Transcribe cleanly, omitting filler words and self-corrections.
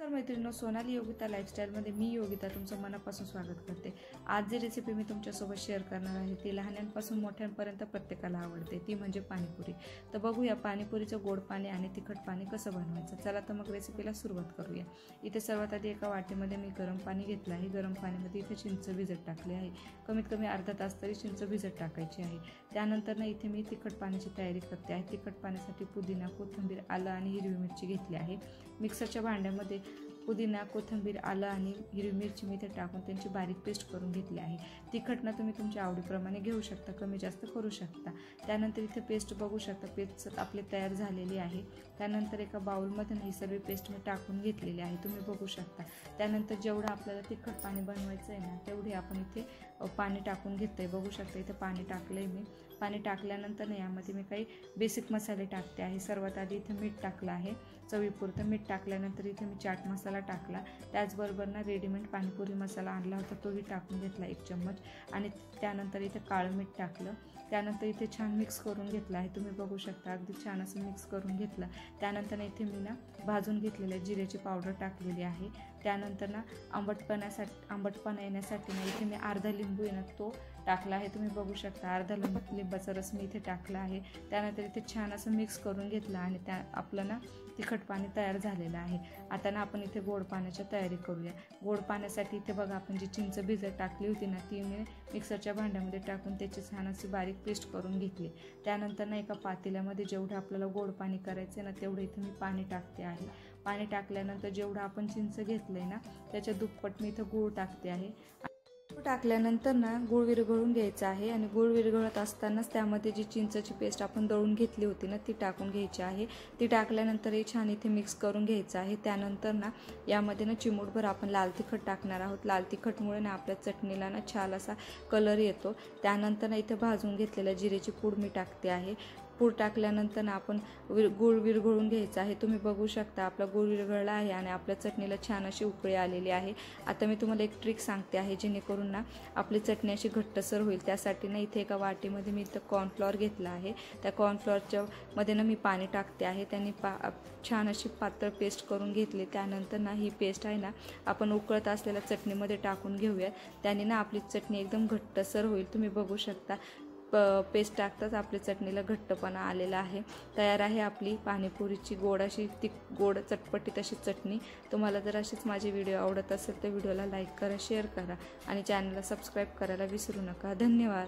नमस्कार मैत्रिणींनो, सोनाली योगिता लाईफस्टाईलमध्ये मी योगिता तुमचं मनापासून स्वागत करते। आज जी रेसिपी मी तुमच्यासोबत शेअर करणार आहे ती लहानांपासून मोठ्यांपर्यंत प्रत्येकाला आवडते, ती म्हणजे पाणीपुरी। तर बघूया पाणीपुरीचं गोड पाणी आणि तिखट पाणी कसं बनवायचं। चला तर मग रेसिपीला सुरुवात करूया। इथे सर्वात आधी एका वाटीमध्ये मी गरम पाणी घेतलं आहे। गरम पाणीमध्ये इथे चिंच भिजत टाकली आहे। कमीत कमी अर्धा तास तरी चिंच भिजत टाकायची आहे। त्यानंतर इथे मी तिखट पाण्याची तयारी करते आहे। तिखट पाण्यासाठी पुदिना, कोथिंबीर, आलं आणि हिरवी मिरची घेतली आहे। मिक्सरच्या भांड्यामध्ये पुदिना, कोथिंबीर, आलं आणि हिरवी मिरची मी इथे टाकून त्यांची बारीक पेस्ट करून घेतली आहे। तिखट तुम्ही तुमच्या आवडीप्रमाणे घेऊ शकता, कमी जास्त करू शकता। त्यानंतर इथे पेस्ट बघू शकता, पेस्ट आपली तयार झालेली आहे। त्यानंतर एका बाउलमध्ये ही सर्व पेस्ट मी टाकून घेतलेली आहे, तुम्ही बघू शकता। त्यानंतर जेवढं आपल्याला तिखट पाणी बनवायचं आहे ना तेवढे आपण इथे पाणी टाकून घेतोय, बघू शकता। इथे पाणी टाकलंय मी। पाणी टाकल्यानंतर यामध्ये मी काही बेसिक मसाले टाकते आहे। सर्वात आधी इथे मीठ टाकलं आहे, चवीपुरतं मीठ टाकल्यानंतर इथे मी चाट मसाला टाकला। त्याचबरोबर रेडीमेड पाणीपुरी मसाला आणला होता, तोही टाकून घेतला 1 चम्मच। आणि त्यानंतर इथे काळं मीठ टाकलं। त्यानंतर इथे छान मिक्स करून घेतलं आहे, तुम्ही बघू शकता। अगदी छान असं मिक्स करून घेतलं। त्यानंतर इथे मी भाजून घेतलेल्या जिऱ्याची पावडर टाकलेली आहे। त्यानंतर आंबटपणा येण्यासाठी इथे मी अर्धा लिंबू तो टाकला आहे, तुम्ही बघू शकता। अर्धा लिंबाचा रस मी इथे टाकला आहे। त्यानंतर इथे छान असं मिक्स करून घेतलं आणि आपलं तिखट पाणी तयार झालेलं आहे। आता आपण इथे गोड पाण्याची तयारी करूया। गोड पाण्यासाठी इथे बघा, आपण जी चिंच भिजत टाकली होती ती मी मिक्सरच्या भांड्यामध्ये टाकून त्याची छान अशी बारीक पेस्ट करून घेतली। त्यानंतर एका पातेल्यामध्ये जेवढं आपल्याला गोड पाणी करायचं तेवढं इथे मी पाणी टाकते आहे। पाणी टाकल्यानंतर जेवढं आपण चिंच घेतलंय त्याच्या दुप्पट मी इथं गूळ टाकते आहे। गूळ टाकल्यानंतर गूळ विरघळून घ्यायचा आहे आणि गूळ विरघळत असतानाच त्यामध्ये जी चिंचची पेस्ट आपण दळून घेतली होती ती टाकून घ्यायची आहे। ती टाकल्यानंतर हे छान इथे मिक्स करून घ्यायचं आहे। त्यानंतर यामध्ये चिमूटभर आपण लाल तिखट टाकणार आहोत। लाल तिखटमुळे आपल्या चटणीला छान असा कलर येतो। त्यानंतर इथे भाजून घेतलेल्या जिऱ्याची पूड मी टाकते आहे। पूड टाकल्यानंतर आपण गूळ विरघळून घ्यायचा आहे, तुम्ही बघू शकता। आपला गूळ विरघळला आहे आणि आपल्या चटणीला छान अशी उकळी आलेली आहे। आता मी तुम्हाला एक ट्रिक सांगते आहे, जेणेकरून आपली चटणी अशी घट्टसर होईल। त्यासाठी इथे एका वाटीमध्ये मी इथं कॉर्नफ्लॉवर घेतला आहे। त्या कॉर्नफ्लॉवरच्या मध्ये मी पाणी टाकते आहे। त्यांनी छान अशी पातळ पेस्ट करून घेतली। त्यानंतर ही पेस्ट आहे आपण उकळत असलेल्या चटणीमध्ये टाकून घेऊया। त्याने आपली चटणी एकदम घट्टसर होईल, तुम्ही बघू शकता। पेस्ट टाकताच आपली चटणीला घट्टपणा आलेला आहे। तयार आहे आपली पाणीपुरीची गोड चटपटीत अशी चटणी। तुम्हाला जर अशीच माझे व्हिडिओ आवडत असेल तर व्हिडिओला लाईक करा, शेअर करा आणि चॅनलला सबस्क्राईब करायला विसरू नका। धन्यवाद।